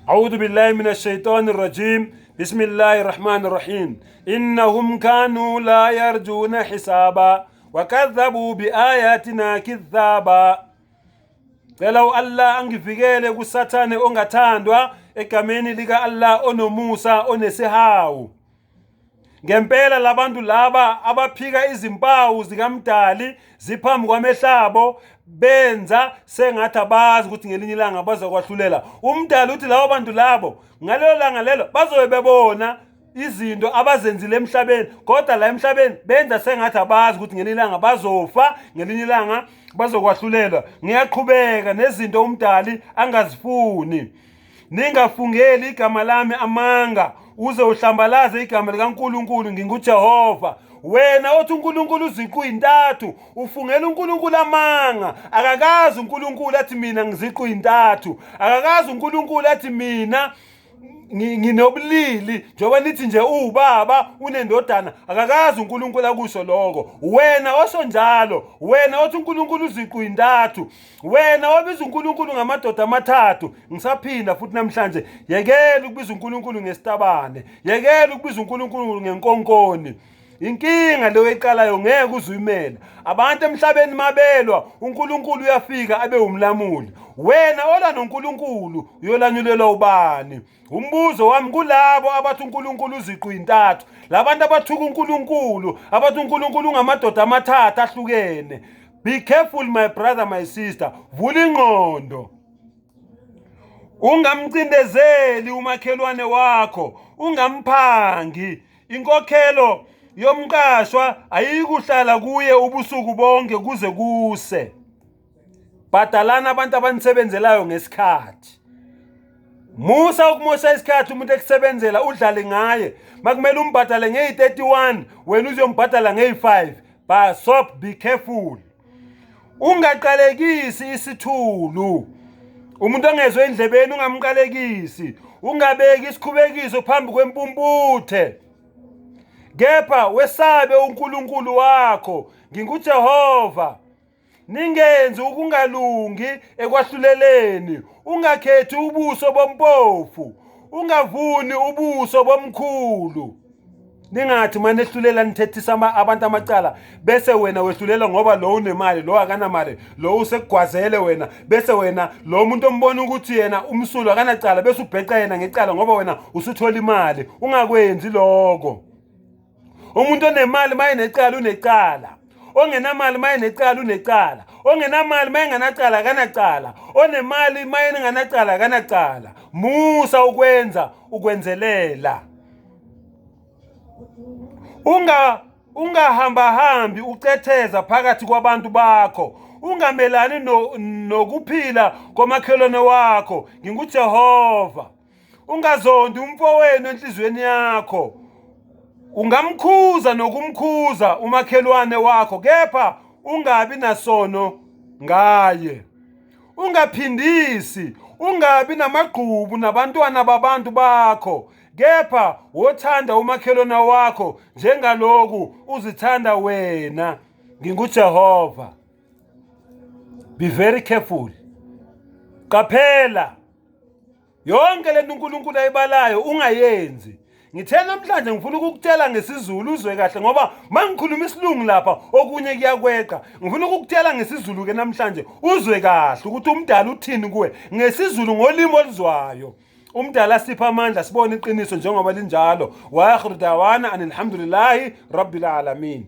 أعوذ بالله من الشيطان الرجيم بسم الله الرحمن الرحيم إنهم كانوا لا يرجون حسابا وكذبوا بآياتنا كذابا. Cela Allah angivikele kusathane ongathandwa egameni lika Allah onomusa onesihawu. Ngempela labantu laba abaphika izimpawu zikaMdali ziphambi kwamehlabo benza sengathi abazi ukuthi ngelinye ilanga bazokwahlulela. UMdali uthi labo bantu labo ngalelo langa lelo bazobe bebona izinto abazenzile emhlabeni, kodwa la emhlabeni benza sengathi abazi ukuthi ngelinye ilanga bazofa, ngelinye ilanga bazokwahlulela. Ngiyaqhubeka nezinto uMdali angazifuni. Ningafungeli igama lami amanga uze uhlambalaze igama likaNkulunkulu. NginguJehova. Wena othi uNkulunkulu uziqu intathu ufungela uNkulunkulu amanga. Akakazi uNkulunkulu athi mina ngiziqu intathu. Akakazi uNkulunkulu athi mina nginobulili njengoba nithi nje ubaba unendodana. Akakazi uNkulunkulu akusho lokho. Wena osho njalo, wena othi uNkulunkulu uziqu intathu, wena obiza uNkulunkulu ngamadoda amathathu. Ngisaphinda futhi namhlanje, yekela ukubiza uNkulunkulu ngesitabane, yekela ukubiza uNkulunkulu ngenkonkoni. Inkinga leyo eqalayo ngeke uzuyimela. Abantu emhlabeni mabelwa uNkulunkulu uyafika abe umlamuli. Wena ola noNkulunkulu uyolanyulelwa ubani? Umbuzo wami kulabo abathi uNkulunkulu uziqu intathu, labantu abathuka uNkulunkulu, abathi uNkulunkulu ngamadoda amathathu ahlukene. Be careful my brother, my sister. Vula ingqondo. Ungamcindezeli umakhelwane wakho, ungamphangi. Inkokhelo yomqashwa ayikuhlala kuye ubusuku bonke kuze kuse. Bhadalana abantu abanisebenzelayo ngesikhathi. Musa ukumosha isikhathi umuntu ekusebenzela udlale ngaye. Makumele umbhadale nge-31 wena uzombhadala nge-5. But stop, be careful. Ungaqalekisi isithulu. Umuntu ongezwe endlebeni ungamqalekisi. Ungabeki isikhubekiso phambi kwempumputhe. Kepha wesabe uNkulunkulu wakho. NginguJehova. Ningenzi ukungalungi ekwahluleleni. Ungakhethi ubuso bompofu. Ungavuni ubuso bomkhulu. Ningathi manje ehlulela nithethisa abantu amacala bese wena wehlulela ngoba lo unemali, lo akanamali, lo usekugwazele wena, bese wena lo muntu ombona ukuthi yena umsulu akanacala bese ubheca yena ngecala ngoba wena usuthola imali. Ungakwenzi lokho. Umuntu onemali maye necala unecala. Ongenamali maye necala unecala. Ongenamali maye nganacala akanacala. Onemali maye nganacala akanacala. Musa ukwenza ukwenzelela. Ungahamba hambi ucetheza phakathi kwabantu bakho. Ungamelani nokuphila komakhelwane wakho. NginguJehova. Ungazondi umfowenu enhlizweni yakho. Ungamkhuza nokumkhuza umakhelwane wakho, kepha ungabi nasono ngaye. Ungaphindisi, ungabi namagqubu nabantwana babantu bakho, kepha wothanda umakhelwane wakho njengaloku uzithanda wena. NginguJehova. Be very careful. Qaphela. Yonke lento uNkulunkulu ayibalayo ungayenzi. Ngithe namhlanje ngifuna ukukutshela ngesiZulu uzwe kahle ngoba mangikhuluma isilungu lapha okunye kuyakweqa. Ngifuna ukukutshela ngesiZulu ke namhlanje uzwe kahle ukuthi uMdali uthini kuwe ngesiZulu ngolimi oluzwayo. uMdali asipha amandla sibone iqiniso njengoba linjalo. Wa akhiru dawana alhamdulillahi rabbil alamin.